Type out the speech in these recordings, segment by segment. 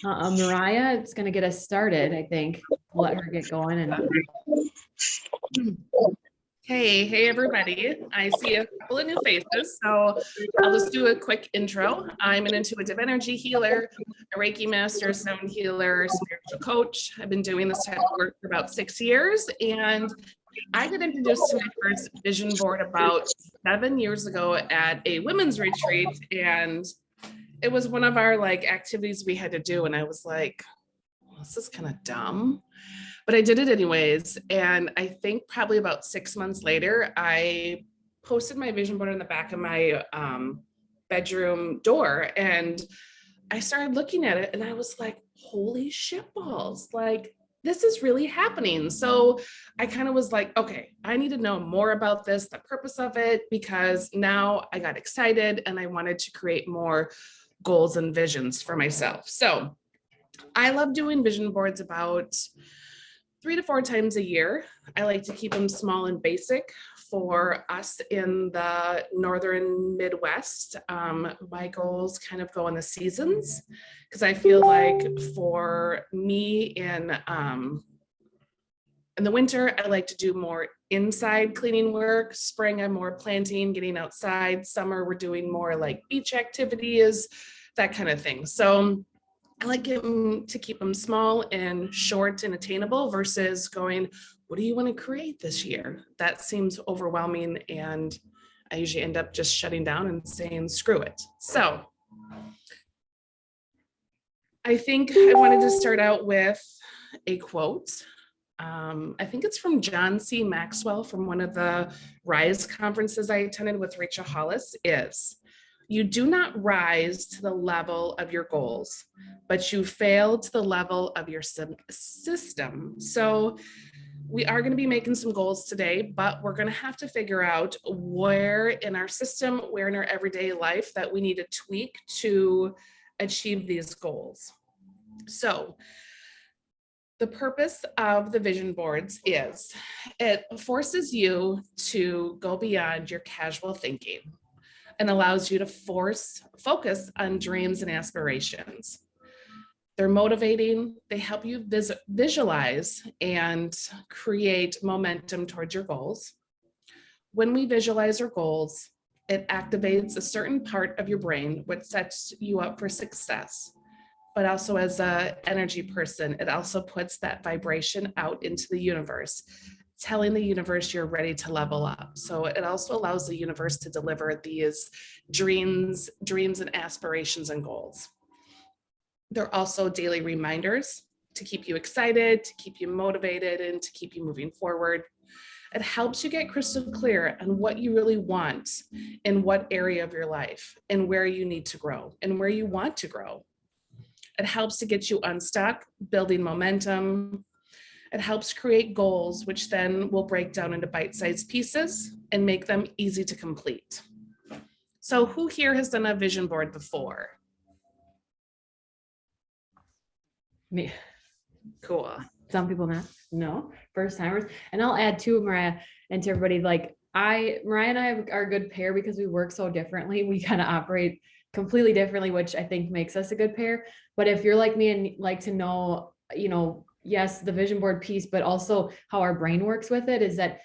Mariah is going to get us started, I think. We'll let her get going. And Hey, everybody. I see a couple of new faces, so I'll just do a quick intro. I'm an intuitive energy healer, a Reiki master, sound healer, spiritual coach. I've been doing this type of work for about 6 years, and I got introduced to my first vision board about 7 years ago at a women's retreat, and it was one of our activities we had to do, and I was like, well, this is kind of dumb. But I did it anyways. And I think probably about 6 months later, I posted my vision board on the back of my bedroom door. And I started looking at it and I was like, holy shit balls. Like, this is really happening. So I kind of was like, okay, I need to know more about this, the purpose of it, because now I got excited and I wanted to create more goals and visions for myself. So I love doing vision boards about 3 to 4 times a year. I like to keep them small and basic for us in the northern Midwest. My goals kind of go in the seasons because I feel like for me in the winter, I like to do more inside cleaning work. Spring, I'm more planting, getting outside. Summer, we're doing more like beach activities, that kind of thing. So I like to keep them small and short and attainable versus going, what do you want to create this year? That seems overwhelming. And I usually end up just shutting down and saying, screw it. So I think I wanted to start out with a quote. I think it's from John C. Maxwell from one of the RISE conferences I attended with Rachel Hollis is, you do not rise to the level of your goals, but you fail to the level of your system. So we are going to be making some goals today, but we're going to have to figure out where in our system, where in our everyday life that we need to tweak to achieve these goals. So the purpose of the vision boards is it forces you to go beyond your casual thinking and allows you to focus on dreams and aspirations. They're motivating, they help you visualize and create momentum towards your goals. When we visualize our goals, it activates a certain part of your brain, which sets you up for success. But also as an energy person, it also puts that vibration out into the universe, telling the universe you're ready to level up. So it also allows the universe to deliver these dreams and aspirations and goals. They're also daily reminders to keep you excited, to keep you motivated, and to keep you moving forward. It helps you get crystal clear on what you really want in what area of your life and where you need to grow and where you want to grow. It helps to get you unstuck, building momentum. It helps create goals, which then will break down into bite-sized pieces and make them easy to complete. So who here has done a vision board before? me, Cool. some people not. No, first timers. And I'll add too, Mariah, and to everybody, Mariah and I are a good pair because we work so differently. We kind of operate completely differently, which I think makes us a good pair. But if you're like me and like to know, yes, the vision board piece, but also how our brain works with it is that,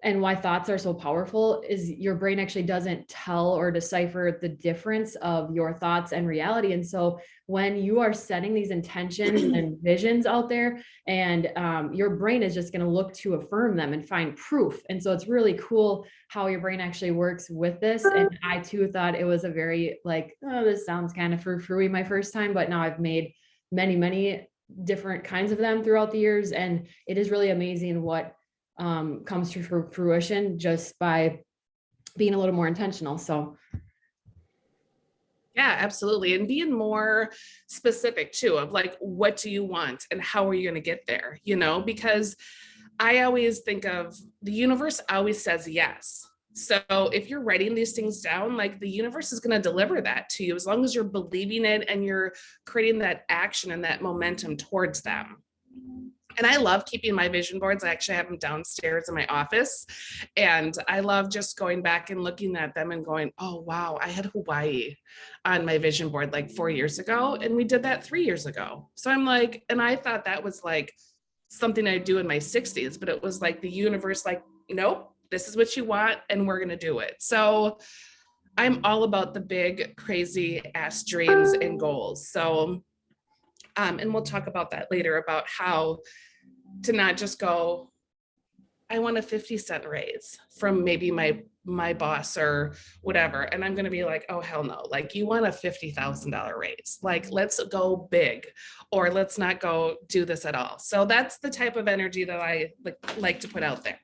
and why thoughts are so powerful is your brain actually doesn't tell or decipher the difference of your thoughts and reality. And so when you are setting these intentions and visions out there, and your brain is just going to look to affirm them and find proof. And so it's really cool how your brain actually works with this. And I too thought it was a very this sounds kind of frou-frou-y my first time, but now I've made many, many different kinds of them throughout the years. And it is really amazing what comes to fruition just by being a little more intentional. So yeah, absolutely. And being more specific too of what do you want and how are you going to get there? Because I always think of the universe always says yes. So if you're writing these things down, the universe is going to deliver that to you as long as you're believing it and you're creating that action and that momentum towards them. And I love keeping my vision boards. I actually have them downstairs in my office. And I love just going back and looking at them and going, oh, wow, I had Hawaii on my vision board like 4 years ago. And we did that 3 years ago. So I'm like, and I thought that was like something I'd do in my 60s, but it was like the universe, like, nope, this is what you want. And we're going to do it. So I'm all about the big, crazy ass dreams and goals. So, and we'll talk about that later about how to not just go, I want a 50-cent raise from maybe my boss or whatever. And I'm going to be like, oh, hell no. Like, you want a $50,000 raise. Like, let's go big, or let's not go do this at all. So that's the type of energy that I like to put out there.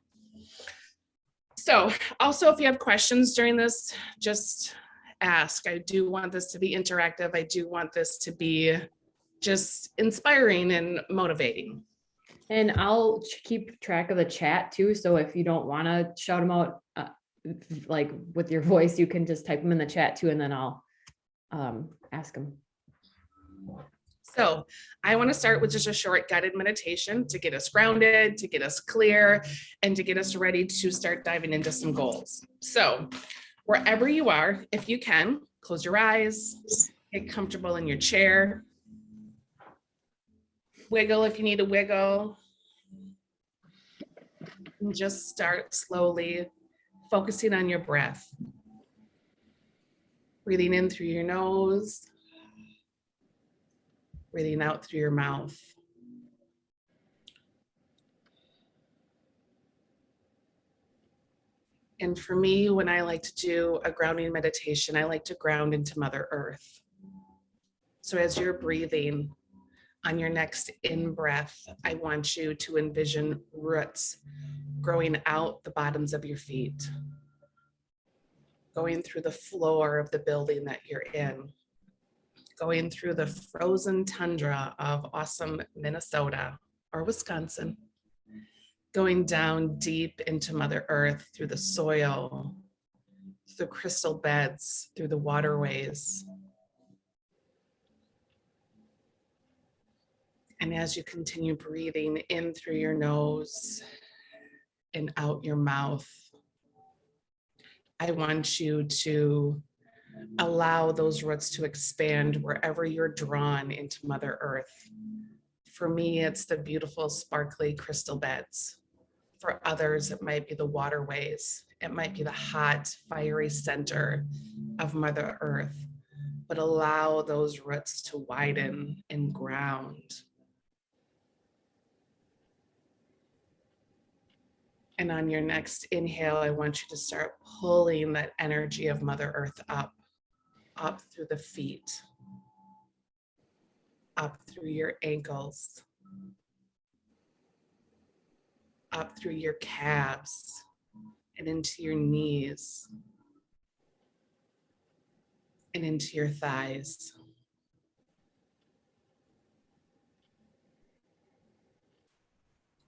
So also, if you have questions during this, just ask. I do want this to be interactive. I do want this to be just inspiring and motivating. And I'll keep track of the chat too. So if you don't want to shout them out, like with your voice, you can just type them in the chat too, and then I'll ask them. So I want to start with just a short guided meditation to get us grounded, to get us clear, and to get us ready to start diving into some goals. So wherever you are, if you can, close your eyes, get comfortable in your chair. Wiggle if you need to wiggle. And just start slowly focusing on your breath. Breathing in through your nose. Breathing out through your mouth. And for me, when I like to do a grounding meditation, I like to ground into Mother Earth. So as you're breathing, on your next in-breath, I want you to envision roots growing out the bottoms of your feet, going through the floor of the building that you're in, going through the frozen tundra of awesome Minnesota or Wisconsin, going down deep into Mother Earth through the soil, through the crystal beds, through the waterways. And as you continue breathing in through your nose and out your mouth, I want you to allow those roots to expand wherever you're drawn into Mother Earth. For me, it's the beautiful, sparkly crystal beds. For others, it might be the waterways. It might be the hot, fiery center of Mother Earth. But allow those roots to widen and ground. And on your next inhale, I want you to start pulling that energy of Mother Earth up through the feet, up through your ankles, up through your calves, and into your knees, and into your thighs.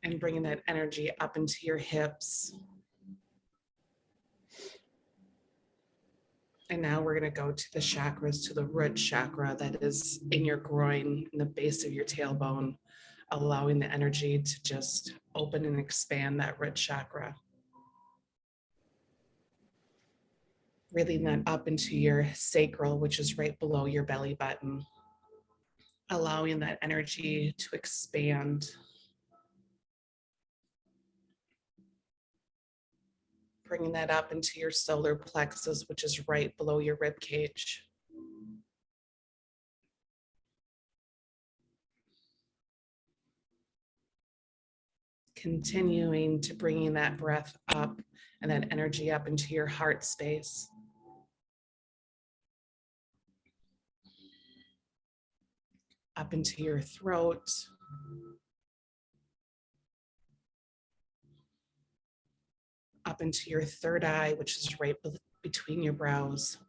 And bringing that energy up into your hips. And now we're going to go to the chakras, to the root chakra that is in your groin, in the base of your tailbone, allowing the energy to just open and expand that root chakra. Breathing that up into your sacral, which is right below your belly button, allowing that energy to expand. Bringing that up into your solar plexus, which is right below your rib cage. Continuing to bringing that breath up and that energy up into your heart space. Up into your throat. Up into your third eye, which is right between your brows.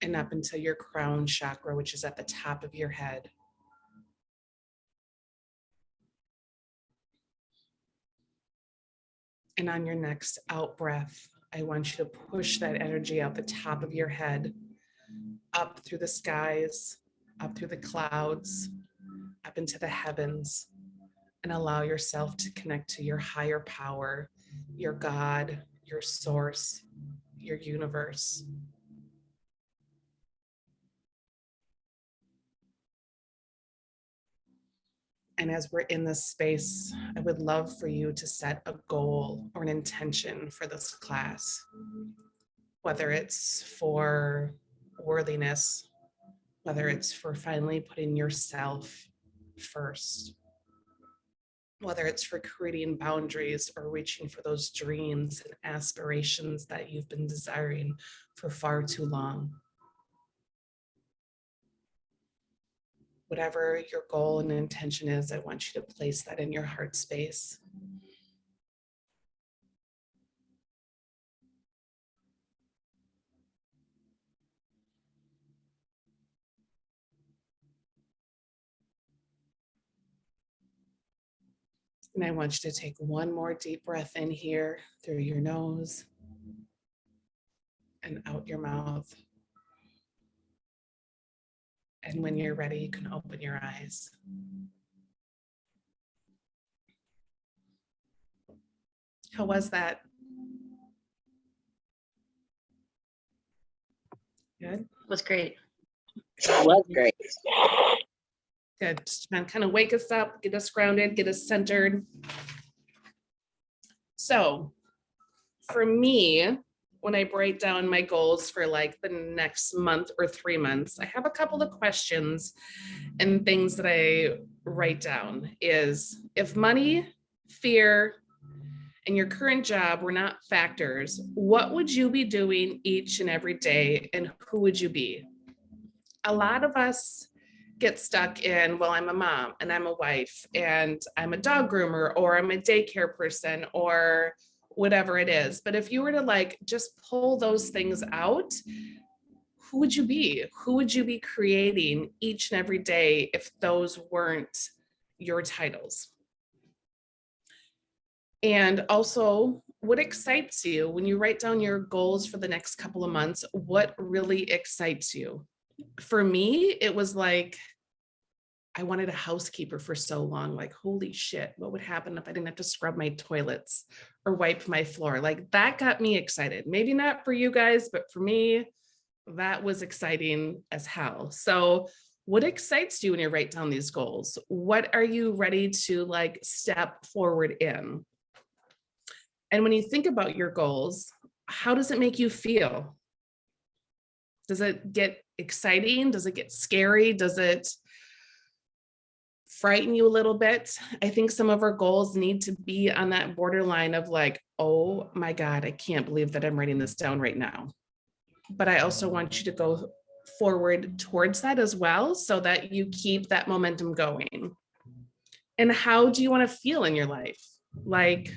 And up into your crown chakra, which is at the top of your head. And on your next out breath, I want you to push that energy out the top of your head, up through the skies, up through the clouds, up into the heavens, and allow yourself to connect to your higher power, your God, your source, your universe. And as we're in this space, I would love for you to set a goal or an intention for this class, whether it's for worthiness, whether it's for finally putting yourself first, whether it's for creating boundaries or reaching for those dreams and aspirations that you've been desiring for far too long. Whatever your goal and intention is, I want you to place that in your heart space. And I want you to take one more deep breath in here through your nose and out your mouth. And when you're ready, you can open your eyes. How was that? Good? Was great. Was great. Good. Just kind of wake us up, get us grounded, get us centered. So for me, when I break down my goals for like the next month or 3 months, I have a couple of questions and things that I write down is if money, fear, and your current job were not factors, what would you be doing each and every day and who would you be? A lot of us get stuck in, well, I'm a mom and I'm a wife and I'm a dog groomer or I'm a daycare person or whatever it is. But if you were to like just pull those things out, who would you be? Who would you be creating each and every day if those weren't your titles? And also, what excites you when you write down your goals for the next couple of months? What really excites you? For me, it was like, I wanted a housekeeper for so long. Like, holy shit, what would happen if I didn't have to scrub my toilets or wipe my floor? Like, that got me excited. Maybe not for you guys, but for me, that was exciting as hell. So what excites you when you write down these goals? What are you ready to like step forward in? And when you think about your goals, how does it make you feel? Does it get exciting? Does it get scary? Does it frighten you a little bit? I think some of our goals need to be on that borderline of like, oh my God, I can't believe that I'm writing this down right now. But I also want you to go forward towards that as well so that you keep that momentum going. And how do you want to feel in your life? Like,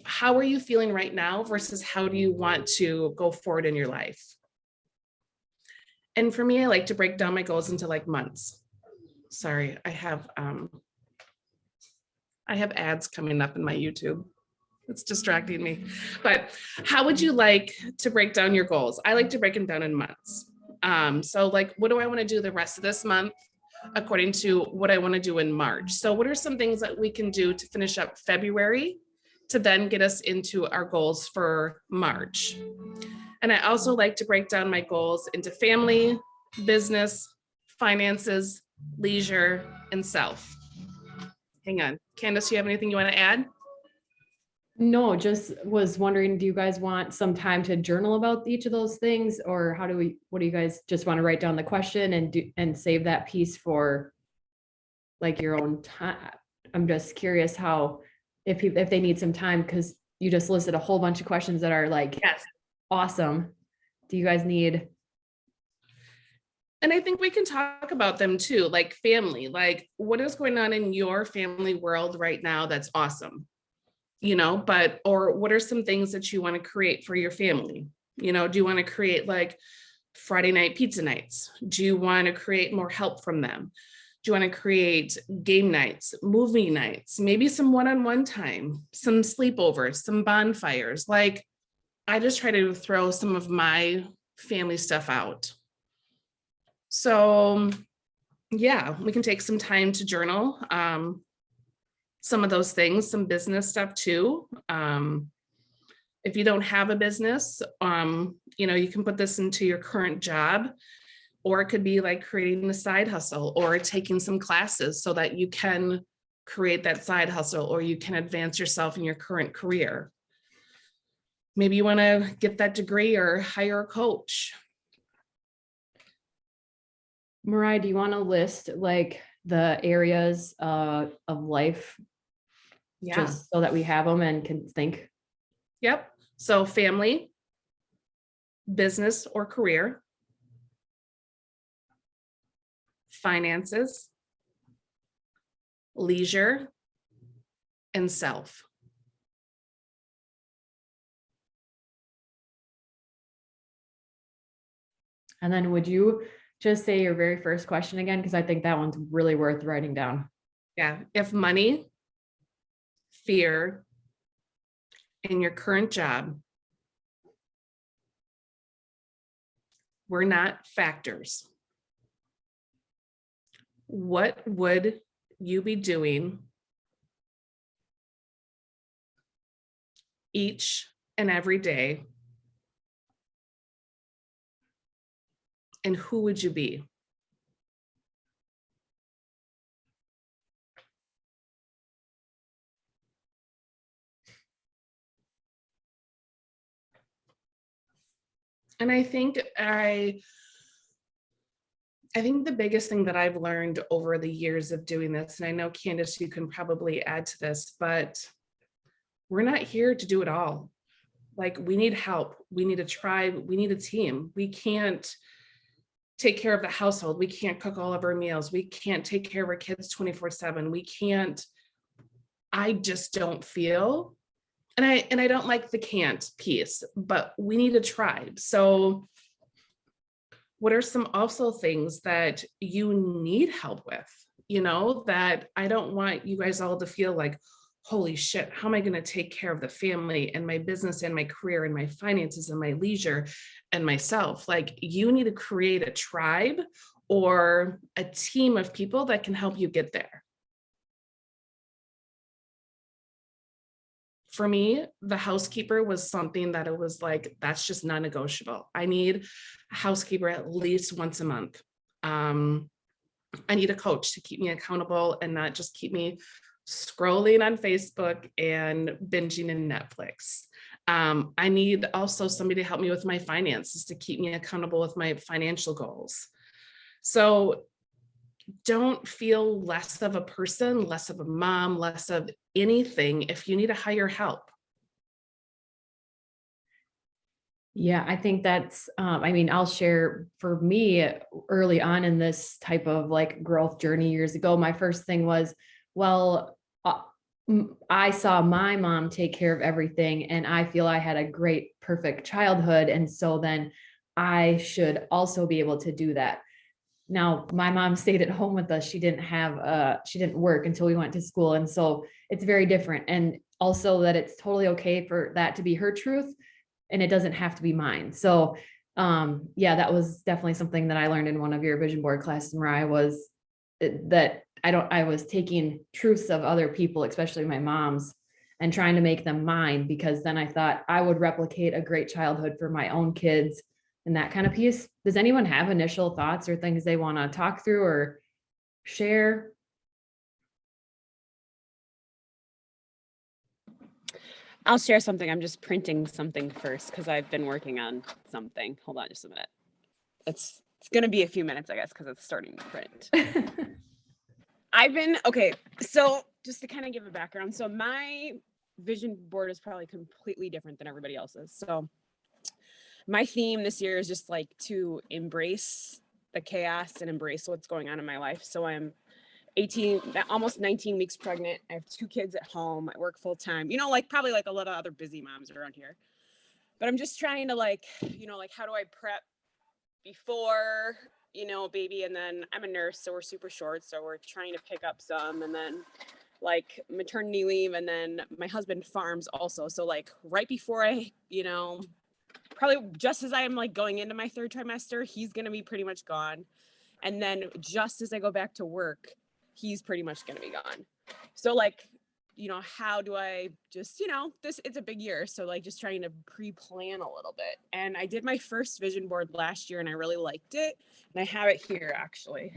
how are you feeling right now versus how do you want to go forward in your life? And for me, I like to break down my goals into like months. Sorry, I have ads coming up in my YouTube. It's distracting me. But how would you like to break down your goals? I like to break them down in months. So like, what do I want to do the rest of this month according to what I want to do in March? So what are some things that we can do to finish up February to then get us into our goals for March? And I also like to break down my goals into family, business, finances, leisure, and self. Hang on. Candace, you have anything you want to add? No, just was wondering, do you guys want some time to journal about each of those things? Or what do you guys just want to write down the question and save that piece for like your own time? I'm just curious how, if they need some time, because you just listed a whole bunch of questions that are like, Yes. awesome. Do you guys need? And I think we can talk about them too, like family, like what is going on in your family world right now that's awesome, or what are some things that you want to create for your family? Do you want to create like Friday night pizza nights? Do you want to create more help from them? Do you want to create game nights, movie nights, maybe some one-on-one time, some sleepovers, some bonfires? Like, I just try to throw some of my family stuff out. So yeah, we can take some time to journal some of those things, some business stuff too. If you don't have a business, you can put this into your current job, or it could be like creating a side hustle or taking some classes so that you can create that side hustle, or you can advance yourself in your current career. Maybe you want to get that degree or hire a coach. Mariah, do you want to list like the areas of life Yeah. just so that we have them and can think? Yep. So family, business or career, finances, leisure, and self. And then would you just say your very first question again? Because I think that one's really worth writing down. Yeah. If money, fear, and your current job were not factors, what would you be doing each and every day? And who would you be? And I think the biggest thing that I've learned over the years of doing this, and I know Candace, you can probably add to this, but we're not here to do it all. Like, we need help. We need a tribe. We need a team. We can't take care of the household. We can't cook all of our meals. We can't take care of our kids 24/7. We can't, I just don't feel, and I don't like the can't piece, but we need a tribe. So what are some also things that you need help with, that I don't want you guys all to feel like, holy shit, how am I going to take care of the family and my business and my career and my finances and my leisure and myself? Like, you need to create a tribe or a team of people that can help you get there. For me, the housekeeper was something that it was like, that's just non-negotiable. I need a housekeeper at least once a month. I need a coach to keep me accountable and not just keep me scrolling on Facebook and binging in Netflix. I need also somebody to help me with my finances, to keep me accountable with my financial goals. So don't feel less of a person, less of a mom, less of anything if you need to hire help. Yeah, I think that's, I'll share for me early on in this type of like growth journey years ago. My first thing was, well, I saw my mom take care of everything and I feel I had a great, perfect childhood. And so then I should also be able to do that. Now, my mom stayed at home with us. She didn't work until we went to school. And so it's very different. And also that it's totally okay for that to be her truth and it doesn't have to be mine. So that was definitely something that I learned in one of your vision board classes, Mariah, was that I was taking truths of other people, especially my mom's, and trying to make them mine, because then I thought I would replicate a great childhood for my own kids and that kind of piece. Does anyone have initial thoughts or things they want to talk through or share? I'll share something. I'm just printing something first because I've been working on something. Hold on just a minute. It's going to be a few minutes, I guess, because it's starting to print. Okay, so just to kind of give a background. So my vision board is probably completely different than everybody else's. So my theme this year is just like to embrace the chaos and embrace what's going on in my life. So I'm 18, almost 19 weeks pregnant. I have 2 kids at home. I work full time, probably like a lot of other busy moms around here. But I'm just trying to how do I prep before, baby? And then I'm a nurse, so we're super short. So we're trying to pick up some, and then like maternity leave. And then my husband farms also. So like right before I, probably just as I am like going into my third trimester, he's going to be pretty much gone. And then just as I go back to work, he's pretty much going to be gone. So like, you know, how do I just, you know, it's a big year. So like just trying to pre-plan a little bit. And I did my first vision board last year and I really liked it. And I have it here actually.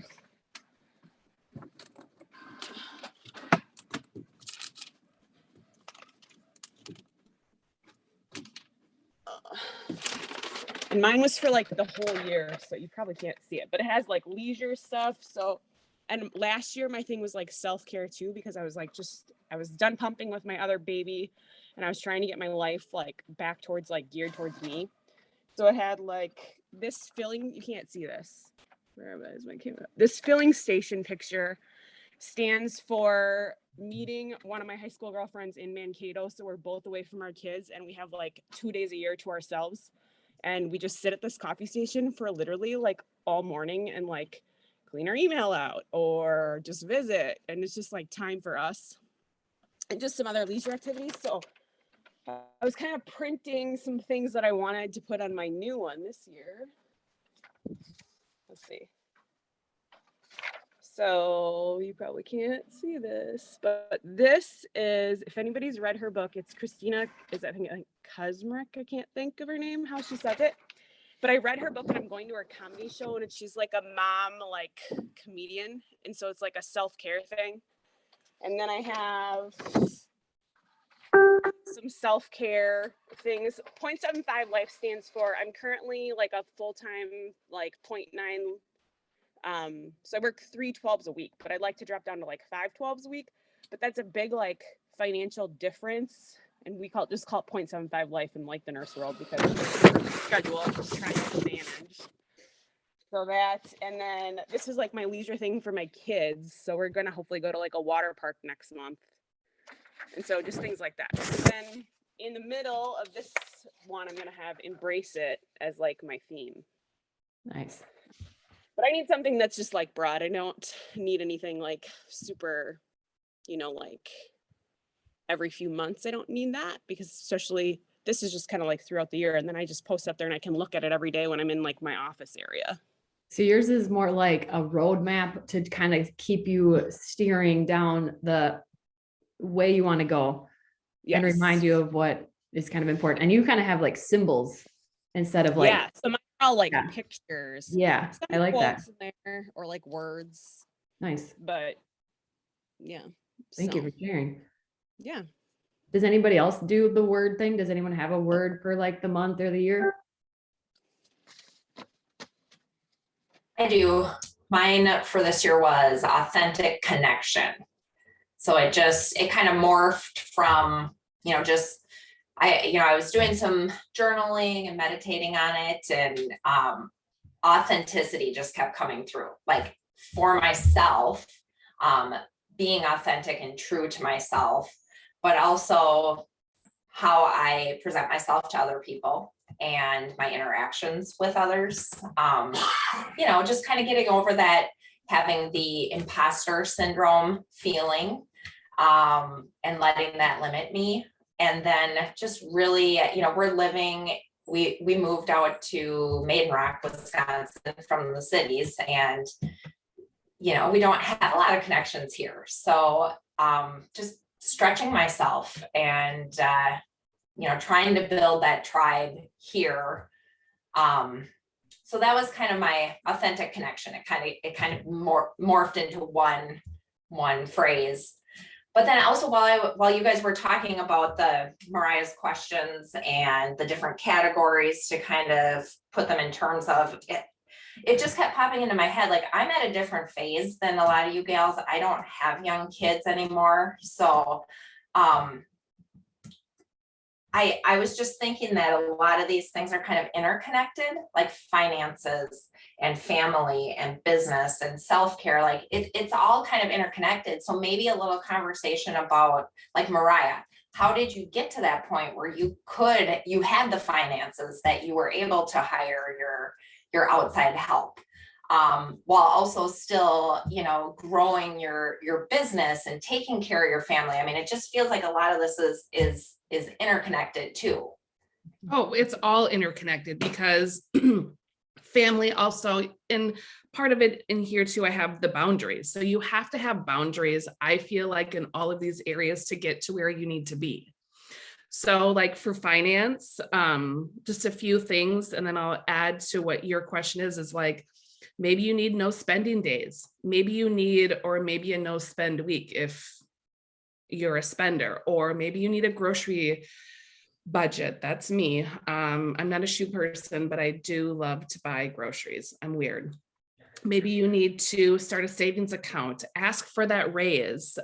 And mine was for like the whole year, so you probably can't see it, but it has like leisure stuff. So, and last year my thing was like self-care too, because I was like, I was done pumping with my other baby and I was trying to get my life like back towards like geared towards me. So it had like this filling, you can't see this. Where is my camera? This filling station picture stands for meeting one of my high school girlfriends in Mankato. So we're both away from our kids and we have like 2 days a year to ourselves. And we just sit at this coffee station for literally like all morning and like clean our email out or just visit. And it's just like time for us and just some other leisure activities. So I was kind of printing some things that I wanted to put on my new one this year. Let's see. So you probably can't see this, but this is, if anybody's read her book, it's Christina, I think Kuzmarek, I can't think of her name, how she says it. But I read her book and I'm going to her comedy show and she's like a mom, like comedian. And so it's like a self-care thing. And then I have some self-care things. 0.75 life stands for, I'm currently like a full-time, like 0.9. So I work 3 12s a week, but I'd like to drop down to like 5 12s a week. But that's a big like financial difference. And we just call it 0.75 life in like the nurse world because it's schedule just trying to manage. So that, and then this is like my leisure thing for my kids. So we're gonna hopefully go to like a water park next month. And so just things like that. And then in the middle of this one, I'm gonna have embrace it as like my theme. Nice. But I need something that's just like broad. I don't need anything like super, you know, like every few months. I don't need that because especially this is just kind of like throughout the year. And then I just post up there and I can look at it every day when I'm in like my office area. So yours is more like a roadmap to kind of keep you steering down the way you want to go and remind you of what is kind of important. And you kind of have like symbols instead of like, so mine are all like pictures. Yeah, Some I like that. in there or like words. Nice. But yeah. Thank you for sharing. Yeah. Does anybody else do the word thing? Does anyone have a word for like the month or the year? I do. Mine for this year was authentic connection. So it kind of morphed from, I was doing some journaling and meditating on it, and authenticity just kept coming through, like for myself, being authentic and true to myself, but also how I present myself to other people and my interactions with others. Just kind of getting over that, having the imposter syndrome feeling, and letting that limit me. And then just really, we moved out to Maiden Rock, Wisconsin from the cities, and, we don't have a lot of connections here. So just stretching myself and, trying to build that tribe here. So that was kind of my authentic connection. It kind of morphed into one phrase. But then also while you guys were talking about the Mariah's questions and the different categories to kind of put them in terms of it just kept popping into my head. Like, I'm at a different phase than a lot of you gals. I don't have young kids anymore. So I was just thinking that a lot of these things are kind of interconnected, like finances and family and business and self-care. Like it's all kind of interconnected. So maybe a little conversation about, like, Mariah, how did you get to that point where you had the finances that you were able to hire your outside help, while also still, growing your business and taking care of your family? I mean, it just feels like a lot of this is interconnected too. Oh, it's all interconnected because family also, and part of it in here too, I have the boundaries. So you have to have boundaries, I feel like, in all of these areas to get to where you need to be. So like for finance, just a few things, and then I'll add to what your question is like, maybe you need no spending days. Maybe you need, or maybe a no spend week if you're a spender, or maybe you need a grocery budget. That's me. I'm not a shoe person, but I do love to buy groceries. I'm weird. Maybe you need to start a savings account, ask for that raise.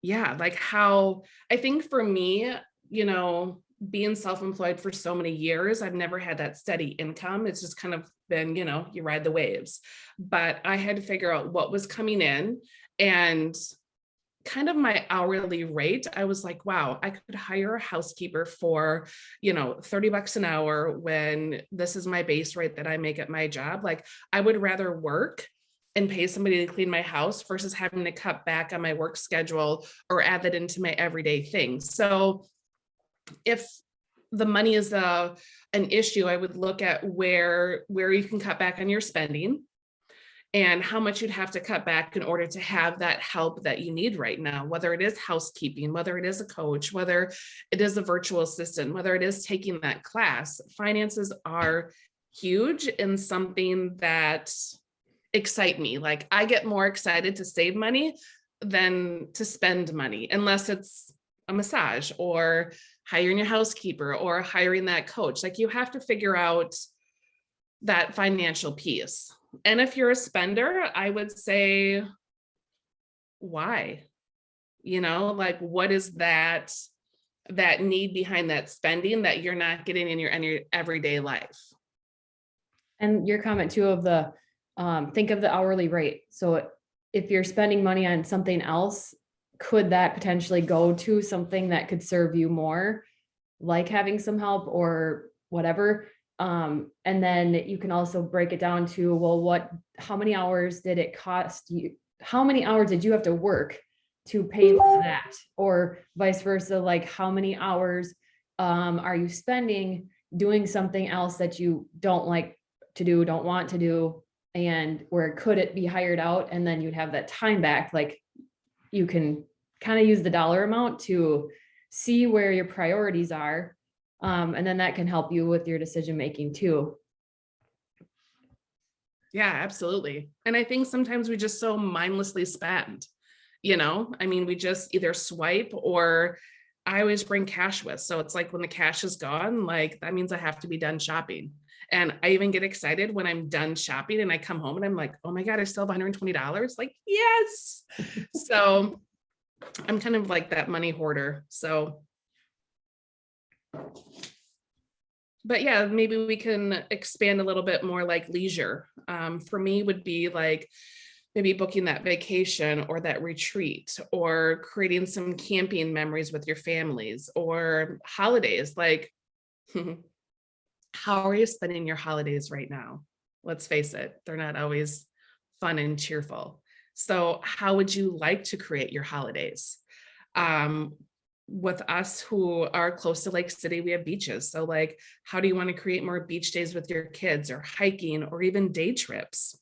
Yeah, like how I think for me, being self-employed for so many years, I've never had that steady income. It's just kind of been, you ride the waves. But I had to figure out what was coming in, and kind of my hourly rate, I was like, wow, I could hire a housekeeper for, $30 an hour when this is my base rate that I make at my job. Like, I would rather work and pay somebody to clean my house versus having to cut back on my work schedule or add that into my everyday things. So if the money is an issue, I would look at where you can cut back on your spending and how much you'd have to cut back in order to have that help that you need right now, whether it is housekeeping, whether it is a coach, whether it is a virtual assistant, whether it is taking that class. Finances are huge and something that excite me. Like, I get more excited to save money than to spend money, unless it's a massage or hiring a housekeeper or hiring that coach. Like, you have to figure out that financial piece. And if you're a spender, I would say, why? Like, what is that need behind that spending that you're not getting in your everyday life? And your comment too of the, think of the hourly rate. So if you're spending money on something else, could that potentially go to something that could serve you more, like having some help or whatever? And then you can also break it down to, well, how many hours did it cost you? How many hours did you have to work to pay for that? Or vice versa, like how many hours are you spending doing something else that you don't like to do, don't want to do, and where could it be hired out? And then you'd have that time back. Like, you can kind of use the dollar amount to see where your priorities are. And then that can help you with your decision making too. Yeah, absolutely. And I think sometimes we just so mindlessly spend, we just either swipe, or I always bring cash with. So it's like when the cash is gone, like that means I have to be done shopping. And I even get excited when I'm done shopping and I come home and I'm like, oh my God, I still have $120. Like, yes. So I'm kind of like that money hoarder. So, but yeah, maybe we can expand a little bit more, like leisure. For me would be like maybe booking that vacation or that retreat, or creating some camping memories with your families, or holidays. Like, how are you spending your holidays right now? Let's face it, they're not always fun and cheerful. So how would you like to create your holidays? With us who are close to Lake City, we have beaches. So like, how do you want to create more beach days with your kids, or hiking, or even day trips?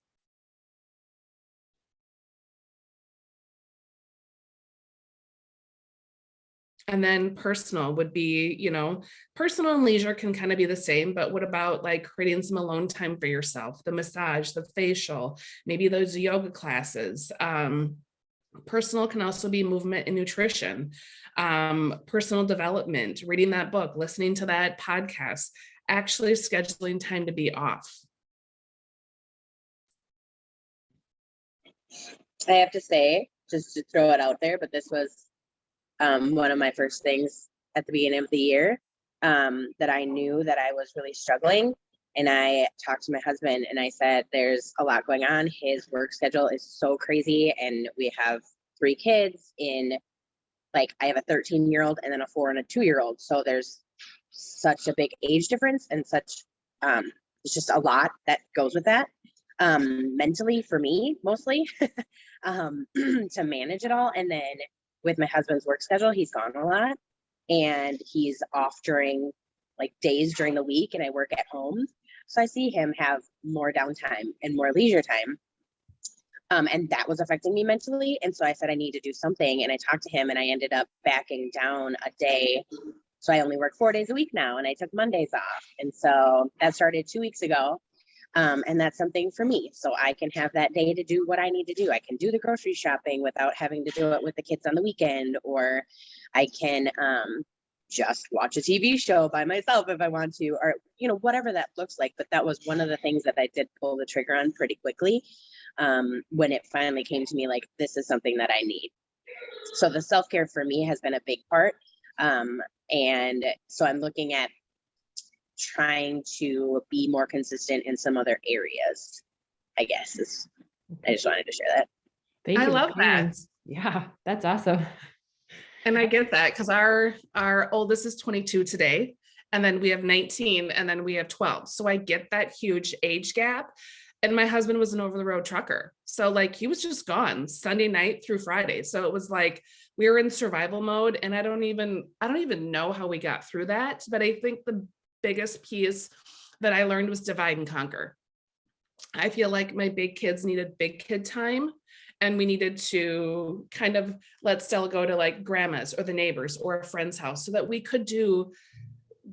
And then personal would be, personal and leisure can kind of be the same, but what about like creating some alone time for yourself, the massage, the facial, maybe those yoga classes. Personal can also be movement and nutrition, personal development, reading that book, listening to that podcast, actually scheduling time to be off. I have to say, just to throw it out there, but this was one of my first things at the beginning of the year, that I knew that I was really struggling. And I talked to my husband and I said, there's a lot going on. His work schedule is so crazy. And we have 3 kids I have a 13-year-old and then a 4 and a 2-year-old. So there's such a big age difference, and it's just a lot that goes with that. Mentally for me, mostly, to manage it all. And then with my husband's work schedule, he's gone a lot. and he's off during like days during the week and I work at home. So I see him have more downtime and more leisure time. And that was affecting me mentally. And so I said, I need to do something. And I talked to him and I ended up backing down a day. So I only work 4 days a week now and I took Mondays off. And so that started 2 weeks ago. And that's something for me. So I can have that day to do what I need to do. I can do the grocery shopping without having to do it with the kids on the weekend, or I can just watch a TV show by myself if I want to, or, you know, whatever that looks like. But that was one of the things that I did pull the trigger on pretty quickly when it finally came to me, like, this is something that I need. So the self-care for me has been a big part. And so I'm looking at trying to be more consistent in some other areas, I guess. I just wanted to share that. Thank I you for love that. sharing. Yeah, that's awesome. And I get that because our oldest is 22 today, and then we have 19, and then we have 12. So I get that huge age gap. And my husband was an over-the-road trucker. So like he was just gone Sunday night through Friday. So it was like we were in survival mode. And I don't even know how we got through that. But I think the biggest piece that I learned was divide and conquer. I feel like my big kids needed big kid time. And we needed to kind of let Stella go to like grandma's or the neighbors or a friend's house so that we could do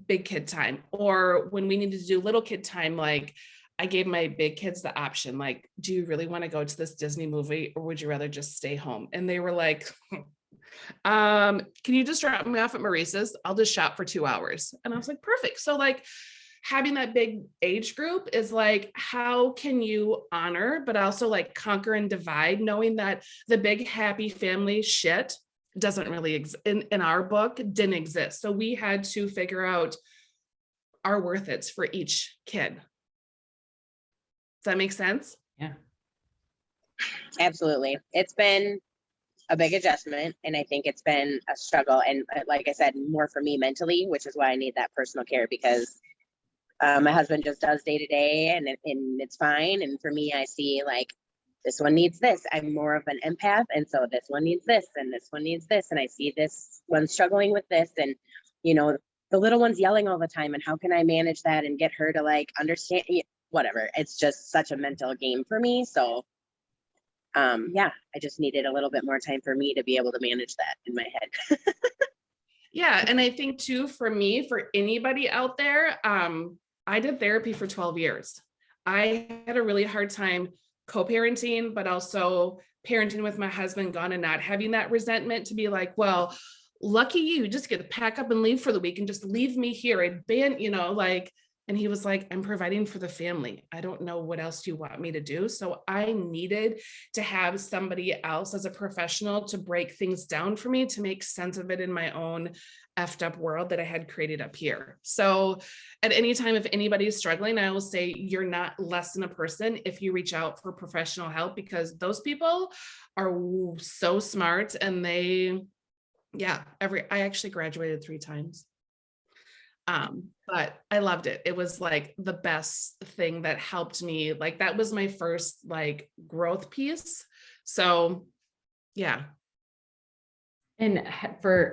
big kid time. Or when we needed to do little kid time, like I gave my big kids the option, like, do you really want to go to this Disney movie or would you rather just stay home? And they were like, can you just drop me off at Maurice's? I'll just shop for 2 hours. And I was like, perfect. So like having that big age group is like, how can you honor, but also like conquer and divide, knowing that the big happy family shit doesn't really in our book didn't exist. So we had to figure out our worth it's for each kid. Does that make sense? Yeah. Absolutely. It's been a big adjustment, and I think it's been a struggle. And like I said, more for me mentally, which is why I need that personal care, because my husband just does day to day and it's fine. And for me, I see like, this one needs this. I'm more of an empath. And so this one needs this and this one needs this. And I see this one struggling with this. And, you know, the little one's yelling all the time. And how can I manage that and get her to like understand, whatever. It's just such a mental game for me. So yeah, I just needed a little bit more time for me to be able to manage that in my head. Yeah. And I think too, for me, for anybody out there, I did therapy for 12 years. I had a really hard time co-parenting, but also parenting with my husband gone and not having that resentment to be like, well, lucky you just get to pack up and leave for the week and just leave me here and ban, you know, like, and he was like, I'm providing for the family. I don't know what else you want me to do. So I needed to have somebody else as a professional to break things down for me, to make sense of it in my own effed up world that I had created up here. So at any time, if anybody's struggling, I will say you're not less than a person if you reach out for professional help, because those people are so smart and they, yeah, I actually graduated 3 times. But I loved it. It was like the best thing that helped me. Like that was my first like growth piece. So yeah. And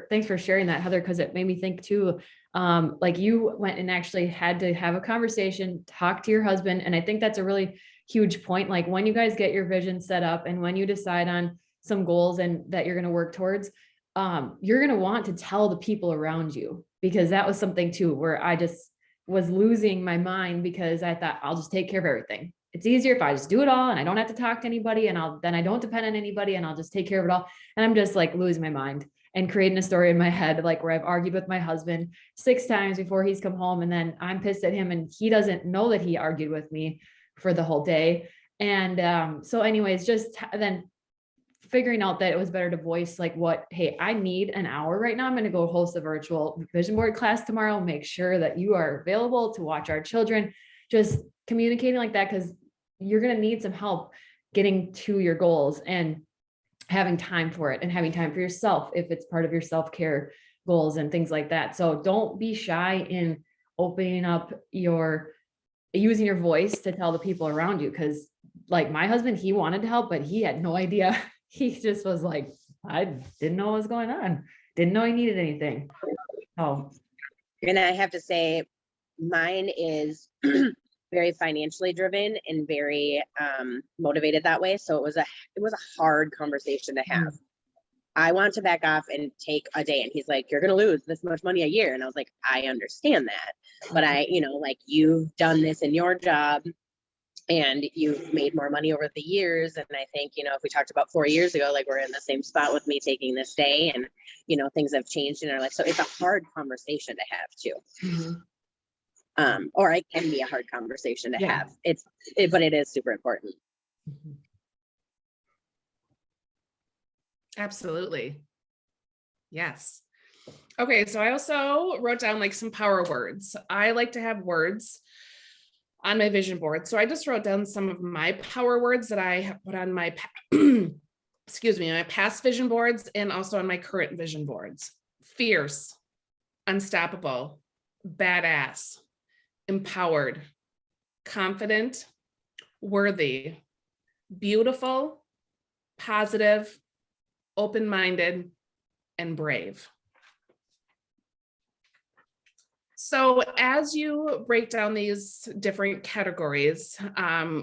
thanks for sharing that, Heather, because it made me think too, like you went and actually had to have a conversation, talk to your husband. And I think that's a really huge point. Like when you guys get your vision set up and when you decide on some goals and that you're going to work towards, you're going to want to tell the people around you, because that was something too, where I just was losing my mind because I thought I'll just take care of everything. It's easier if I just do it all and I don't have to talk to anybody, and then I don't depend on anybody and I'll just take care of it all. And I'm just like losing my mind and creating a story in my head, like where I've argued with my husband 6 times before he's come home. And then I'm pissed at him and he doesn't know that he argued with me for the whole day. And so anyways, just then figuring out that it was better to voice like hey, I need an hour right now. I'm going to go host a virtual vision board class tomorrow. Make sure that you are available to watch our children. Just communicating like that, because you're going to need some help getting to your goals and having time for it, and having time for yourself if it's part of your self-care goals and things like that. So don't be shy in opening up using your voice to tell the people around you. Because like my husband, he wanted to help, but he had no idea. He just was like, I didn't know what was going on. Didn't know I needed anything. Oh, And I have to say, mine is very financially driven and very motivated that way. So it was a hard conversation to have. I want to back off and take a day. And he's like, you're gonna lose this much money a year. And I was like, I understand that. But like you've done this in your job and you've made more money over the years. And I think, if we talked about 4 years ago, like we're in the same spot with me taking this day and, things have changed in our life. So it's a hard conversation to have too. Or it can be a hard conversation to Yeah. have. But it is super important. Absolutely. Yes. Okay, so I also wrote down like some power words. I like to have words on my vision board. So I just wrote down some of my power words that I have put on my excuse me, my past vision boards and also on my current vision boards. Fierce, unstoppable, badass, empowered, confident, worthy, beautiful, positive, open-minded, and brave. So as you break down these different categories,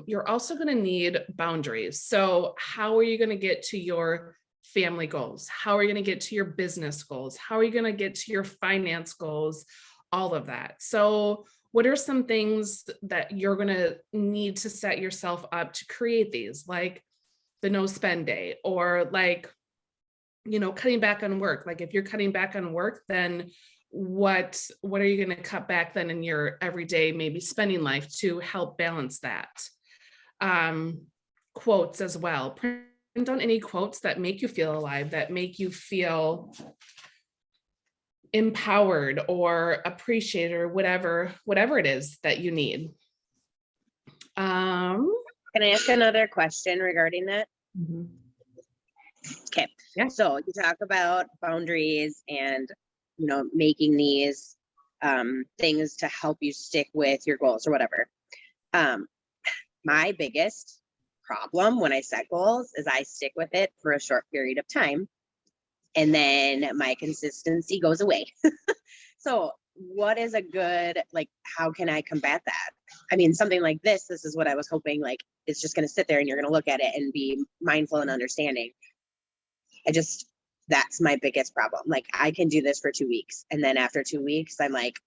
you're also going to need boundaries. So how are you going to get to your family goals? How are you going to get to your business goals? How are you going to get to your finance goals? All of that. So what are some things that you're going to need to set yourself up to create these, like the no spend day, or like, cutting back on work? Like if you're cutting back on work, then what are you going to cut back then in your everyday, maybe spending life to help balance that? Quotes as well. Print on any quotes that make you feel alive, that make you feel empowered or appreciated, or whatever it is that you need. Can I ask another question regarding that? Okay. Yeah. So you talk about boundaries and, making these things to help you stick with your goals or whatever. My biggest problem when I set goals is I stick with it for a short period of time and then my consistency goes away. So what is a good, how can I combat that? I mean, something like this is what I was hoping, it's just going to sit there and you're going to look at it and be mindful and understanding. That's my biggest problem. I can do this for 2 weeks. And then after 2 weeks, I'm like,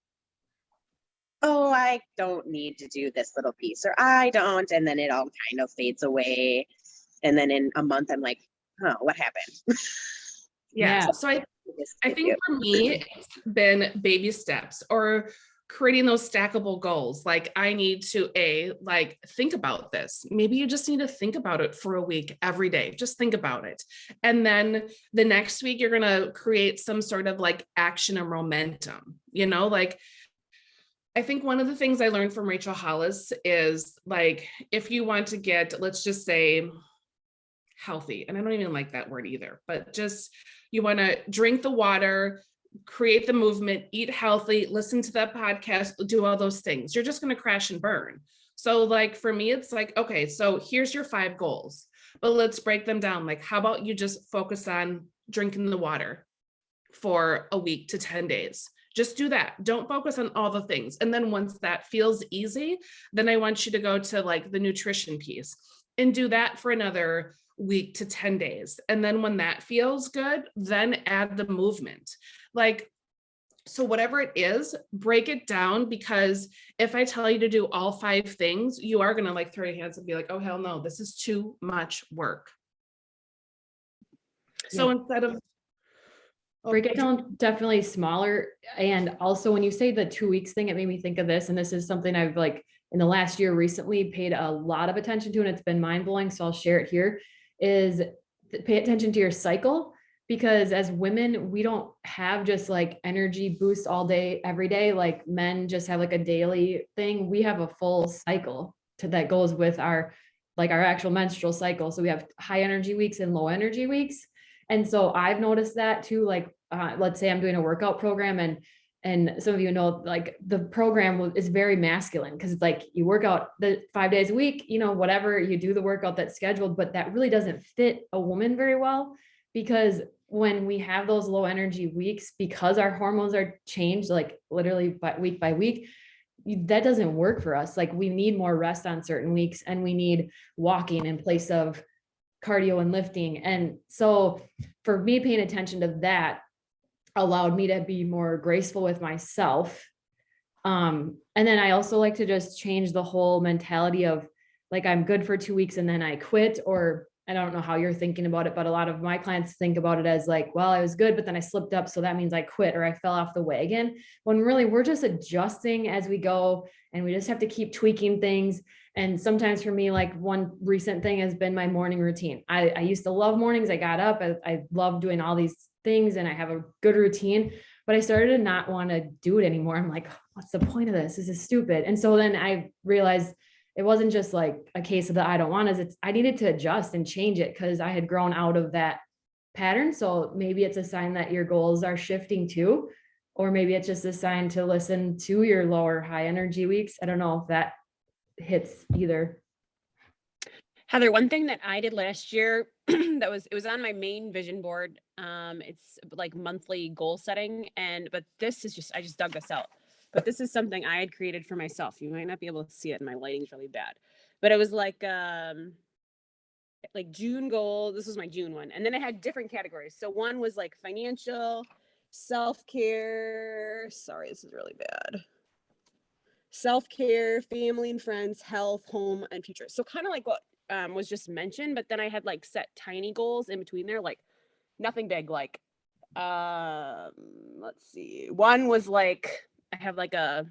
oh, I don't need to do this little piece, or I don't. And then it all kind of fades away. And then in a month, I'm like, oh, what happened? Yeah. So I think for me, it's been baby steps, or creating those stackable goals. Like I need to think about this. Maybe you just need to think about it for a week every day. Just think about it. And then the next week, you're going to create some sort of action and momentum, I think one of the things I learned from Rachel Hollis is if you want to get, let's just say, healthy, and I don't even like that word either, but just you want to drink the water, create the movement, eat healthy, listen to that podcast, do all those things. You're just going to crash and burn. So for me, it's okay, so here's your 5 goals, but let's break them down. How about you just focus on drinking the water for a week to 10 days? Just do that. Don't focus on all the things. And then once that feels easy, then I want you to go to the nutrition piece and do that for another week to 10 days. And then when that feels good, then add the movement. So whatever it is, break it down, because if I tell you to do all 5 things, you are going to throw your hands and be like, oh, hell no, this is too much work. So instead of break it down definitely smaller. And also when you say the 2 weeks thing, it made me think of this. And this is something I've in the last year recently paid a lot of attention to, and it's been mind blowing. So I'll share it here, is pay attention to your cycle. Because as women, we don't have just energy boosts all day, every day. Men just have a daily thing. We have a full cycle that goes with our actual menstrual cycle. So we have high energy weeks and low energy weeks. And so I've noticed that too. Let's say I'm doing a workout program, and some of you know, the program is very masculine, because it's you work out the 5 days a week, whatever, you do the workout that's scheduled, but that really doesn't fit a woman very well, because when we have those low energy weeks, because our hormones are changed, like literally by week, that doesn't work for us. Like we need more rest on certain weeks, and we need walking in place of cardio and lifting. And so for me, paying attention to that allowed me to be more graceful with myself. And then I also like to just change the whole mentality of like, I'm good for 2 weeks and then I quit, or I don't know how you're thinking about it, but a lot of my clients think about it as like, well, I was good, but then I slipped up. So that means I quit or I fell off the wagon, when really we're just adjusting as we go, and we just have to keep tweaking things. And sometimes for me, like one recent thing has been my morning routine. I used to love mornings. I got up, I love doing all these things and I have a good routine, but I started to not want to do it anymore. I'm like, what's the point of this? This is stupid. And so then I realized it wasn't just like a case of the I don't want to, it's I needed to adjust and change it because I had grown out of that pattern. So maybe it's a sign that your goals are shifting too, or maybe it's just a sign to listen to your lower high energy weeks. I don't know if that hits either. Heather, one thing that I did last year it was on my main vision board. It's like monthly goal setting, but this is I just dug this out. But this is something I had created for myself. You might not be able to see it, and my lighting's really bad. But it was like June goal. This was my June one, and then it had different categories. So one was like financial, self-care. Sorry, this is really bad. Self-care, family and friends, health, home, and future. So kind of like what was just mentioned, but then I had like set tiny goals in between there, like nothing big. Like, let's see. One was like, I have like a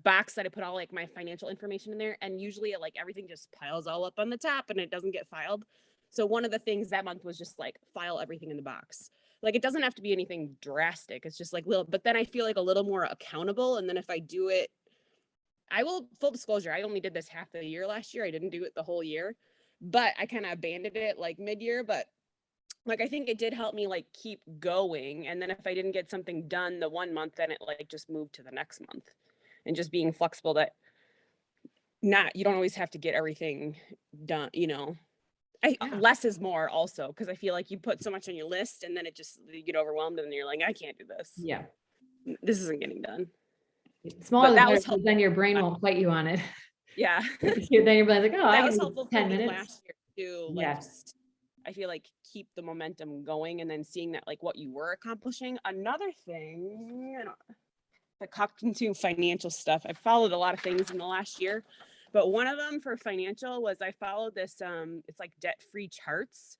box that I put all like my financial information in there. And usually like everything just piles all up on the top and it doesn't get filed. So one of the things that month was just like file everything in the box. Like, it doesn't have to be anything drastic. It's just like little, but then I feel like a little more accountable. And then if I do it, I will, full disclosure, I only did this half the year last year. I didn't do it the whole year, but I kind of abandoned it like mid-year. But like, I think it did help me like keep going. And then if I didn't get something done the one month, then it like just moved to the next month, and just being flexible that you don't always have to get everything done, you know. Less is more also, because I feel like you put so much on your list and then you get overwhelmed and you're like, I can't do this. Yeah. This isn't getting done. Smaller, that was then your brain won't fight you on it. Yeah. Then your brain's like, oh, I That was can do helpful for 10 me minutes. last year too. Like, Yeah. just, I feel like keep the momentum going, and then seeing that like what you were accomplishing. Another thing, that hopped into financial stuff. I followed a lot of things in the last year, but one of them for financial was I followed this, it's like debt-free charts.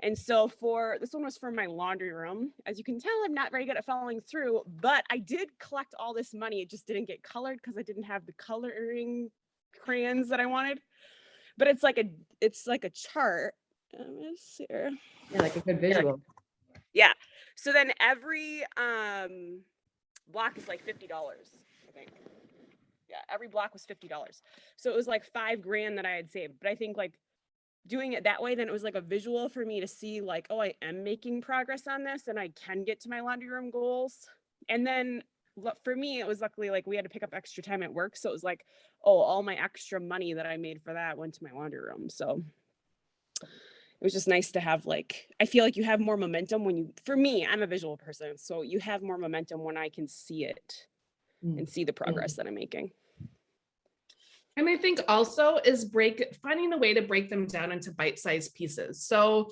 And so this one was for my laundry room. As you can tell, I'm not very good at following through, but I did collect all this money. It just didn't get colored because I didn't have the coloring crayons that I wanted. But it's like a chart. Let's see here. Yeah, like a good visual. Yeah. So then every block is like $50, I think. Yeah, every block was $50. So it was like $5,000 that I had saved. But I think like doing it that way, then it was like a visual for me to see like, oh, I am making progress on this and I can get to my laundry room goals. And then for me, it was luckily like we had to pick up extra time at work. So it was like, oh, all my extra money that I made for that went to my laundry room. So it was just nice to have, like, I feel like you have more momentum for me, I'm a visual person. So you have more momentum when I can see it and see the progress that I'm making. And I think also is finding a way to break them down into bite-sized pieces. So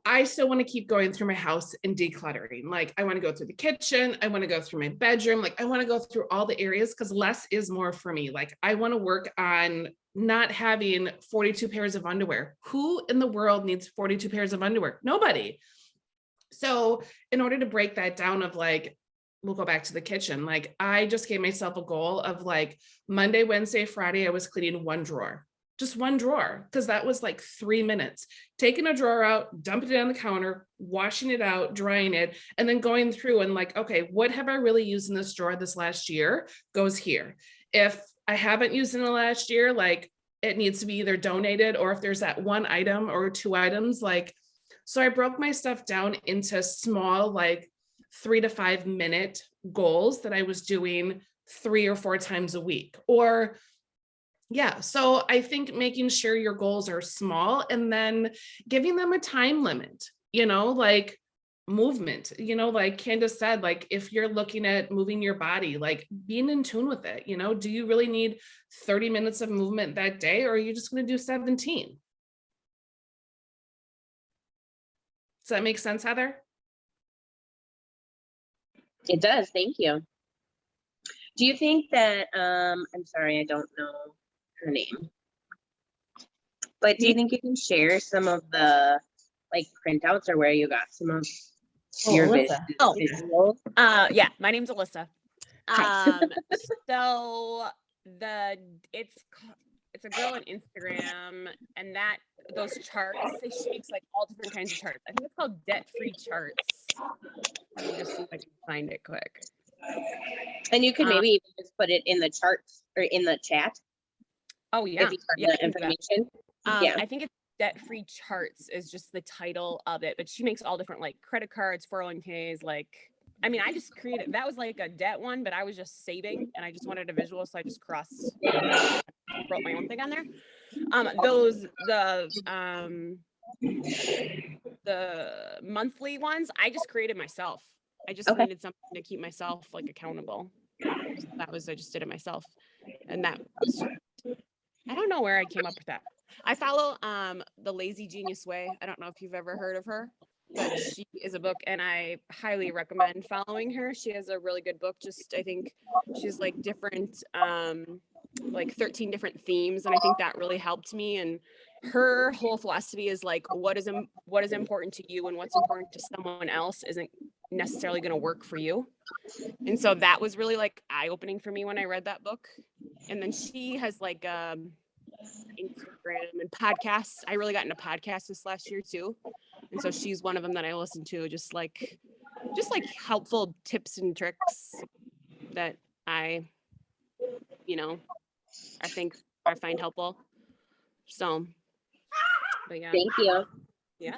I still want to keep going through my house and decluttering. Like, I want to go through the kitchen. I want to go through my bedroom. Like, I want to go through all the areas because less is more for me. Like, I want to work on not having 42 pairs of underwear. Who in the world needs 42 pairs of underwear? Nobody. So in order to break that down of like, we'll go back to the kitchen. Like, I just gave myself a goal of like Monday, Wednesday, Friday, I was cleaning one drawer, just one drawer. Cause that was like 3 minutes, taking a drawer out, dumping it on the counter, washing it out, drying it, and then going through and like, okay, what have I really used in this drawer this last year goes here. If I haven't used in the last year, like it needs to be either donated, or if there's that one item or 2 items, like, so I broke my stuff down into small, like 3 to 5 minute goals that I was doing 3 or 4 times a week. Or Yeah, so I think making sure your goals are small and then giving them a time limit, like movement, like Candace said, like if you're looking at moving your body, like being in tune with it, do you really need 30 minutes of movement that day, or are you just going to do 17? Does that make sense, Heather? It does. Thank you. Do you think that, I'm sorry, I don't know her name, but do you think you can share some of the like printouts or where you got some of your Alyssa. visuals? Yeah, my name's Alyssa. Hi. So it's a girl on Instagram, and those charts, she makes like all different kinds of charts. I think it's called Debt Free Charts. Let me just see if I can find it quick. And you could maybe even just put it in the charts or in the chat Oh yeah, if you have yeah, I the can do that. information. Yeah. I think it's Debt Free Charts is just the title of it, but she makes all different like credit cards, 401ks, like, I mean, I just created, that was like a debt one, but I was just saving and I just wanted a visual. So I just wrote my own thing on there. The monthly ones, I just created myself. I just Okay. needed something to keep myself like accountable. So I just did it myself. And that was, I don't know where I came up with that. I follow The Lazy Genius Way. I don't know if you've ever heard of her, but she is a book and I highly recommend following her. She has a really good book. Just, I think she's like different, like 13 different themes. And I think that really helped me. And her whole philosophy is like, what is important to you and what's important to someone else isn't necessarily going to work for you. And so that was really like eye-opening for me when I read that book. And then she has like Instagram and podcasts. I really got into podcasts this last year too. And so she's one of them that I listen to, just like helpful tips and tricks that I think I find helpful. So, but yeah. Thank you. Yeah.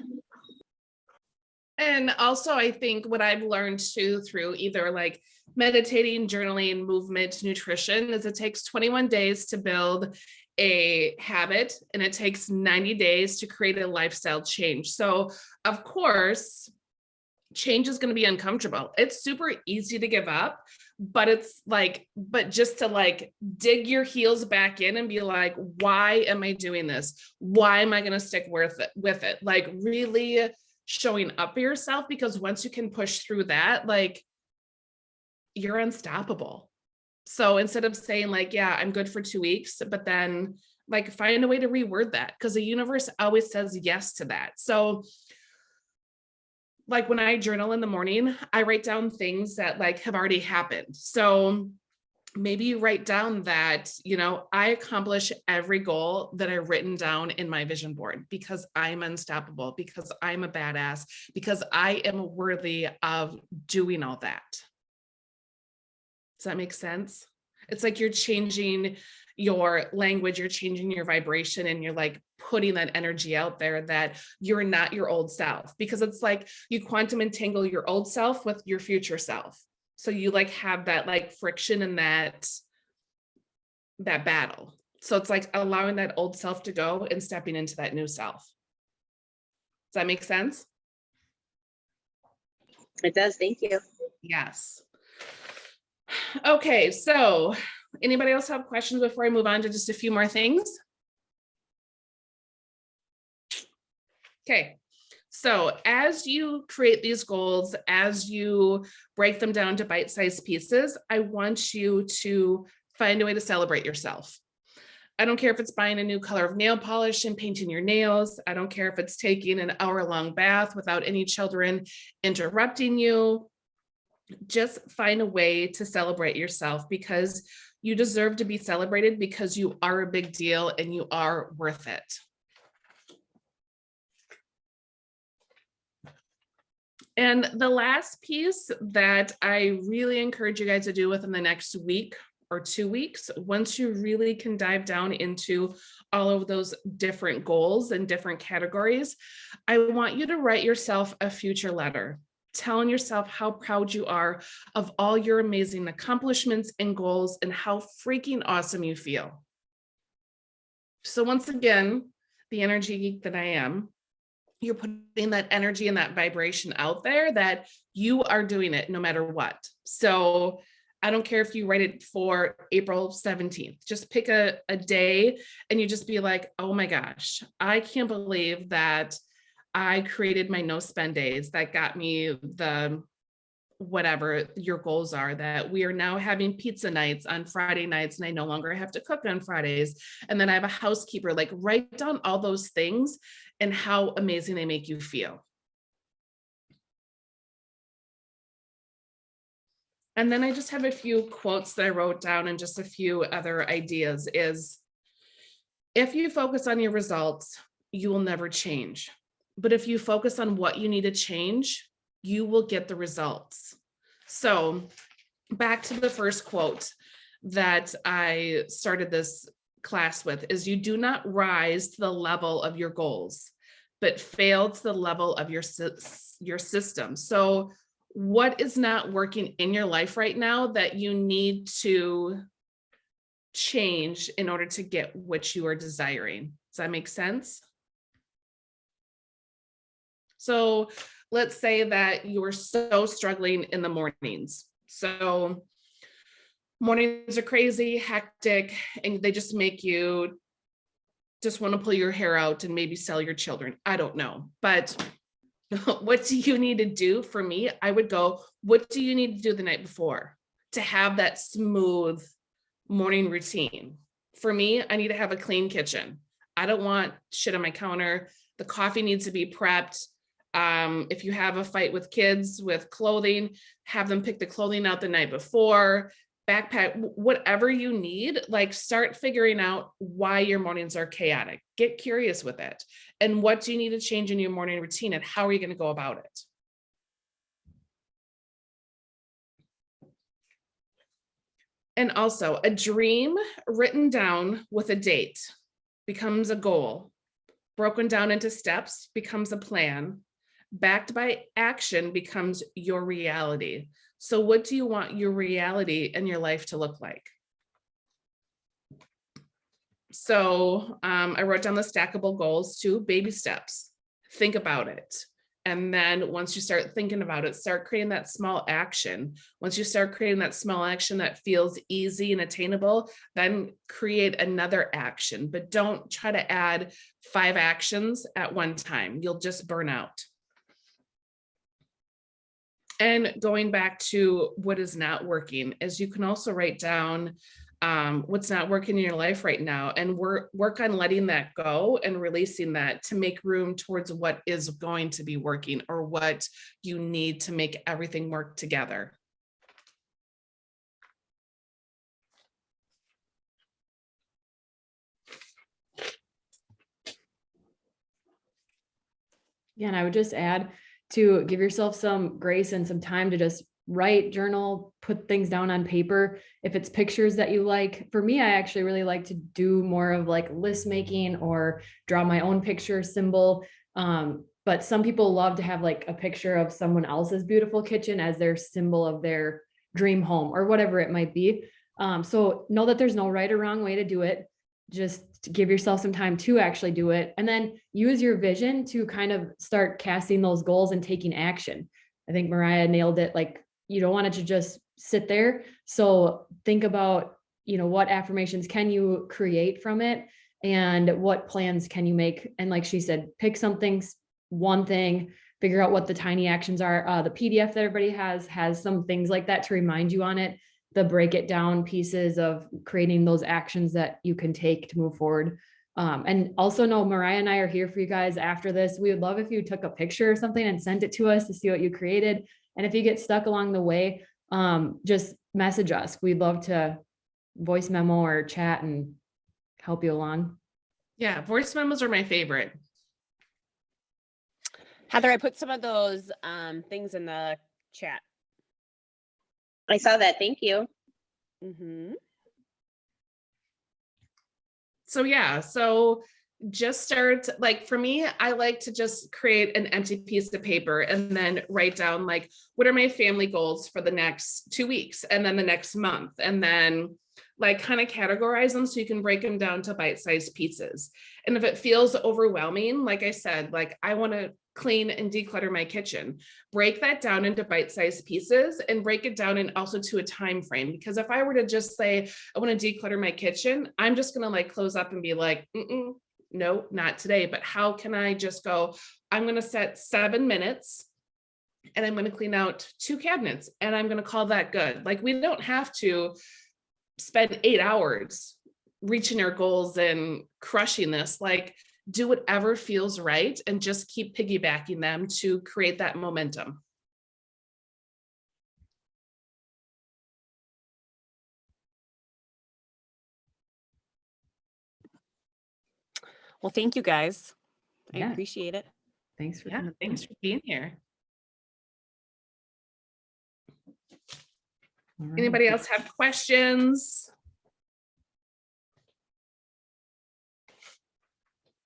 And also, I think what I've learned too through either like meditating, journaling, movement, nutrition is it takes 21 days to build a habit and it takes 90 days to create a lifestyle change. So, of course, change is going to be uncomfortable. It's super easy to give up, but just to like dig your heels back in and be like, why am I doing this? Why am I going to stick with it? Like really showing up for yourself, because once you can push through that, like you're unstoppable. So instead of saying like, yeah, I'm good for 2 weeks, but then like find a way to reword that, because the universe always says yes to that. So like when I journal in the morning, I write down things that like have already happened. So maybe you write down that, I accomplish every goal that I've written down in my vision board because I'm unstoppable, because I'm a badass, because I am worthy of doing all that. Does that make sense? It's like you're changing your language, you're changing your vibration, and you're like putting that energy out there that you're not your old self, because it's like you quantum entangle your old self with your future self. So you like have that like friction and that battle. So it's like allowing that old self to go and stepping into that new self. Does that make sense? It does. Thank you. Yes. Okay, so anybody else have questions before I move on to just a few more things? Okay, so as you create these goals, as you break them down to bite-sized pieces, I want you to find a way to celebrate yourself. I don't care if it's buying a new color of nail polish and painting your nails. I don't care if it's taking an hour-long bath without any children interrupting you. Just find a way to celebrate yourself, because you deserve to be celebrated, because you are a big deal and you are worth it. And the last piece that I really encourage you guys to do within the next week or 2 weeks, once you really can dive down into all of those different goals and different categories, I want you to write yourself a future letter, telling yourself how proud you are of all your amazing accomplishments and goals and how freaking awesome you feel. So once again, the energy geek that I am, you're putting that energy and that vibration out there that you are doing it no matter what. So I don't care if you write it for April 17th, just pick a day and you just be like, oh my gosh, I can't believe that I created my no spend days that got me the whatever your goals are, that we are now having pizza nights on Friday nights and I no longer have to cook on Fridays. And then I have a housekeeper. Like, write down all those things and how amazing they make you feel. And then I just have a few quotes that I wrote down and just a few other ideas is, if you focus on your results, you will never change. But if you focus on what you need to change, you will get the results. So back to the first quote that I started this class with is, you do not rise to the level of your goals, but fail to the level of your system. So what is not working in your life right now that you need to change in order to get what you are desiring? Does that make sense? So let's say that you are so struggling in the mornings. So mornings are crazy, hectic, and they just make you just want to pull your hair out and maybe sell your children. I don't know. But what do you need to do? For me, I would go, what do you need to do the night before to have that smooth morning routine? For me, I need to have a clean kitchen. I don't want shit on my counter. The coffee needs to be prepped. If you have a fight with kids with clothing, have them pick the clothing out the night before, backpack, whatever you need. Like, start figuring out why your mornings are chaotic. Get curious with it. And what do you need to change in your morning routine, and how are you going to go about it? And also, a dream written down with a date becomes a goal. Broken down into steps becomes a plan. Backed by action becomes your reality. So what do you want your reality and your life to look like? So I wrote down the stackable goals too, baby steps. Think about it. And then once you start thinking about it, start creating that small action. Once you start creating that small action that feels easy and attainable, then create another action. But don't try to add 5 actions at one time. You'll just burn out. And going back to what is not working, is you can also write down what's not working in your life right now, and work on letting that go and releasing that to make room towards what is going to be working, or what you need to make everything work together. Yeah, and I would just add to give yourself some grace and some time to just write, journal, put things down on paper. If it's pictures that you like, for me, I actually really like to do more of like list making or draw my own picture symbol. But some people love to have like a picture of someone else's beautiful kitchen as their symbol of their dream home or whatever it might be. So know that there's no right or wrong way to do it. Just give yourself some time to actually do it, and then use your vision to kind of start casting those goals and taking action. I think Mariah nailed it. Like, you don't want it to just sit there. So think about, what affirmations can you create from it, and what plans can you make? And like she said, pick something, one thing, figure out what the tiny actions are. The PDF that everybody has some things like that to remind you on it. The break it down pieces of creating those actions that you can take to move forward. And also know Mariah and I are here for you guys after this. We would love if you took a picture or something and sent it to us to see what you created. And if you get stuck along the way, just message us. We'd love to voice memo or chat and help you along. Yeah, voice memos are my favorite. Heather, I put some of those things in the chat. I saw that. Thank you. Mm-hmm. So yeah, so just start, like, for me, I like to just create an empty piece of paper and then write down, like, what are my family goals for the next 2 weeks, and then the next month, and then like kind of categorize them so you can break them down to bite-sized pieces. And if it feels overwhelming, like I said, like I want to clean and declutter my kitchen, break that down into bite-sized pieces and break it down and also to a time frame. Because if I were to just say, I want to declutter my kitchen, I'm just going to like close up and be like, no, not today. But how can I just go, I'm going to set 7 minutes and I'm going to clean out 2 cabinets and I'm going to call that good. Like we don't have to spend 8 hours reaching our goals and crushing this. Like do whatever feels right and just keep piggybacking them to create that momentum. Well, thank you guys. I Yeah. appreciate it. Thanks for Yeah, coming. thanks for being here. All right. Anybody else have questions?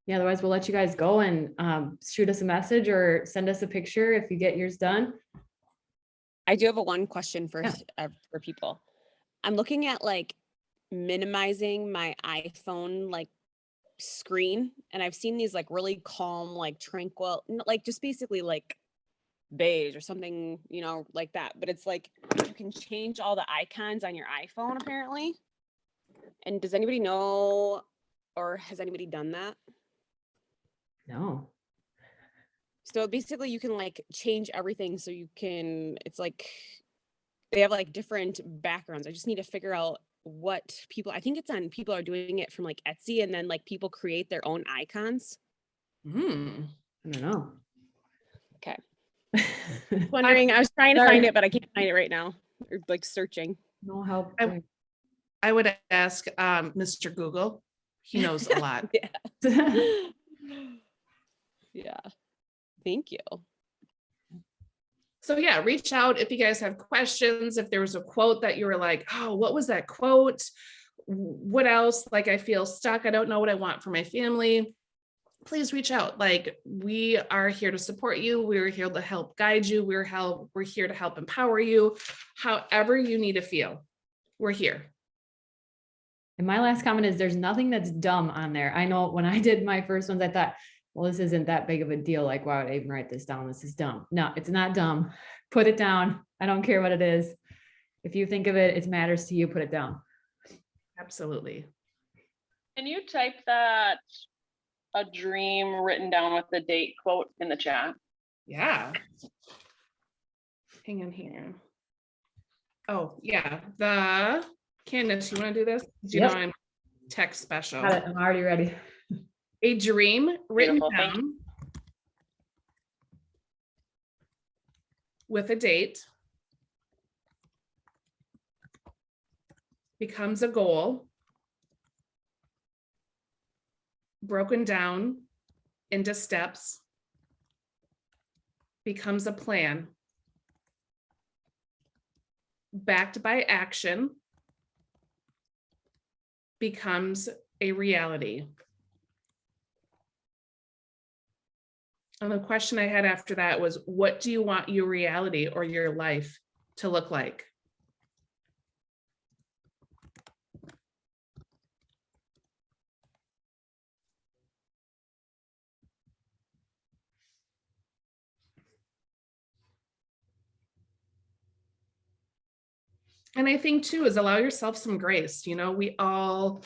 Yeah, otherwise we'll let you guys go and shoot us a message or send us a picture if you get yours done. I do have a one question Yeah. for people. I'm looking at like minimizing my iPhone like screen, and I've seen these like really calm, like tranquil, like just basically like beige or something, you know, like that. But it's like you can change all the icons on your iPhone apparently. And does anybody know, or has anybody done that? No. So basically you can like change everything so you can, it's like they have like different backgrounds. I just need to figure out what people, I think it's on, people are doing it from like Etsy, and then like people create their own icons. Hmm. I don't know. Okay. Wondering, I was trying to Sorry. find it, but I can't find it right now. Or like searching. No help. I would ask Mr. Google. He knows a lot. Yeah. Thank you. So yeah, reach out if you guys have questions. If there was a quote that you were like, oh, what was that quote? What else? Like I feel stuck. I don't know what I want for my family. Please reach out. Like we are here to support you. We're here to help guide you. We're here to help empower you. However you need to feel, we're here. And my last comment is there's nothing that's dumb on there. I know when I did my first ones, I thought, well, this isn't that big of a deal. Like, why would I even write this down? This is dumb. No, it's not dumb. Put it down. I don't care what it is. If you think of it, it matters to you, put it down. Absolutely. Can you type that a dream written down with the date quote in the chat? Yeah. Hang on here. Oh, yeah. Candace, you want to do this? Do you Yep. know I'm tech special? Got it. I'm already ready. A dream written Beautiful, thank down with a date becomes a goal broken down into steps becomes a plan backed by action becomes a reality. And the question I had after that was, what do you want your reality or your life to look like? And I think too, is allow yourself some grace. You know, we all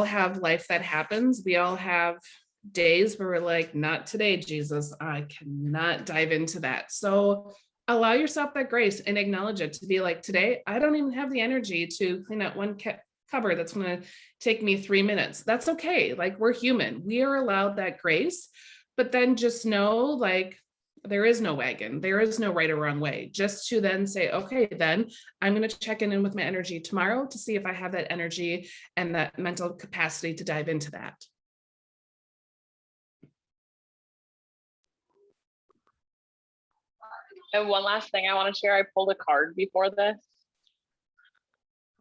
have life that happens. We all have days where we're like, not today, Jesus, I cannot dive into that. So allow yourself that grace and acknowledge it, to be like, today, I don't even have the energy to clean out one cupboard that's going to take me 3 minutes. That's okay. Like we're human. We are allowed that grace, but then just know, like, there is no wagon. There is no right or wrong way. Just to then say, okay, then I'm going to check in with my energy tomorrow to see if I have that energy and that mental capacity to dive into that. And one last thing I want to share, I pulled a card before this,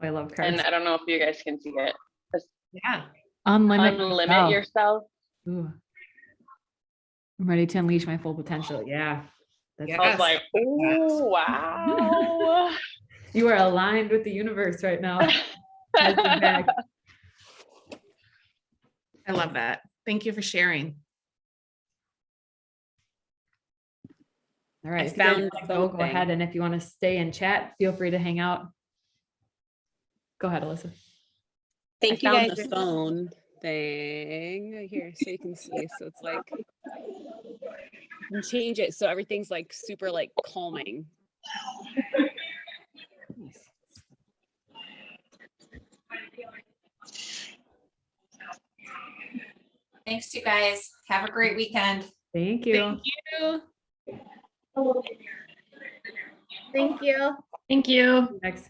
I love cards. and I don't know if you guys can see it. Yeah. Unlimit yourself. Ooh. I'm ready to unleash my full potential. Yeah. That's Yeah. I was Yes. like, ooh, wow. You are aligned with the universe right now. Has your back. I love that. Thank you for sharing. All right. I if you guys found wanna go something. ahead, and if you want to stay and chat, feel free to hang out. Go ahead, Alyssa. I Thank you found guys. the phone thing here so you can see. So it's like, you can change it so everything's like super like calming. Thanks, you guys. Have a great weekend. Thank you. Thank you. Thank you. Thank you. Next.